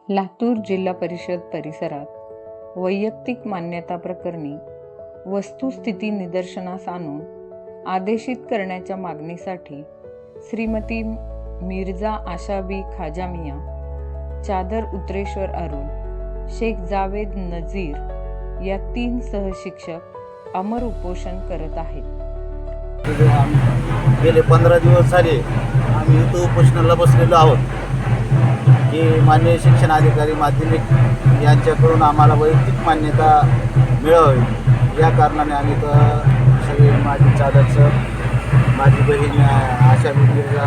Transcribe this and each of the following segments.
लातूर जिल्हा परिषद परिसरात वैयक्तिक मान्यता प्रकरणी वस्तुस्थिती निदर्शनास आणून आदेशित करण्याच्या मागणीसाठी श्रीमती मिर्झा आशाबी खाजामिया, चादर उतरेश्वर अरुण, शेख जावेद नजीर या 3 सहशिक्षक अमर उपोषण करत आहेत. गेले 15 दिवस झाले आम्ही इथं उपोषणाला बसलेलो आहोत की माननीय शिक्षण अधिकारी माध्यमिक यांच्याकडून आम्हाला वैयक्तिक मान्यता मिळावी. या कारणाने आम्ही तर सगळे माझी चादरचं, माझी बहीण आशा मिर्झा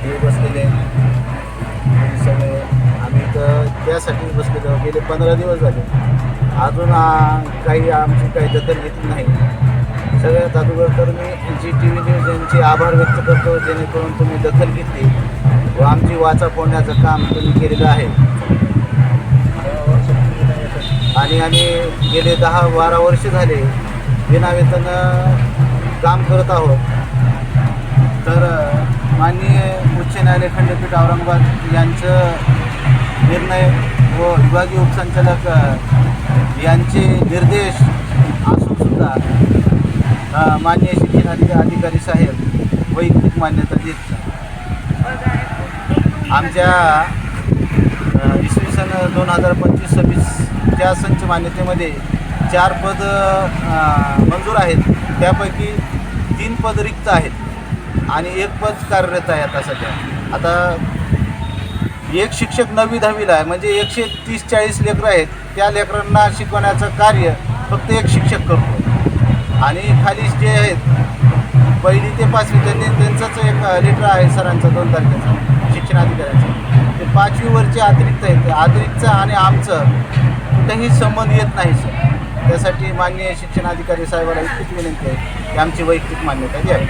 हे बसलेले सगळे आम्ही तर त्यासाठी बसलेलो. गेले 15 दिवस झाले अजून काही आमची काही दखल घेतली नाही. सगळ्यात अगोदर तर मी GTV न्यूज यांचे आभार व्यक्त करतो, जेणेकरून तुम्ही दखल घेतली व आमची वाचा फोडण्याचं काम तुम्ही केलेलं आहे. आणि आम्ही गेले 10-12 वर्ष झाले विनावेतन काम करत आहोत. तर माननीय उच्च न्यायालय खंडपीठ औरंगाबाद यांचं निर्णय व विभागीय उपसंचालक यांचे निर्देश असूनसुद्धा माननीय शिक्षण अधिकारी साहेब वैयक्तिक मान्यता देत आमच्या इसवी सन 2025-26 च्या संच मान्यतेमध्ये 4 पद मंजूर आहेत. त्यापैकी 3 पद रिक्त आहेत आणि 1 पद कार्यरत आहे. आता सध्या एक शिक्षक 9वी-10वीला आहे, म्हणजे 130-140 लेकरं आहेत. त्या लेकरांना शिकवण्याचं कार्य फक्त 1 शिक्षक करतो. आणि खाली जे आहेत 1ली ते 5वी त्यांचंच एक लेटर आहे सरांचं 2 तारखेचं शिक्षण अधिकाऱ्याचं. ते 5वी वरचे अतिरिक्त आहेत. अतिरिक्तचं आणि आमचं कुठेही संबंध येत नाही सर. त्यासाठी माननीय शिक्षण अधिकारी साहेबांना इतकीच विनंती आहे की आमची वैयक्तिक मान्यता द्यावी.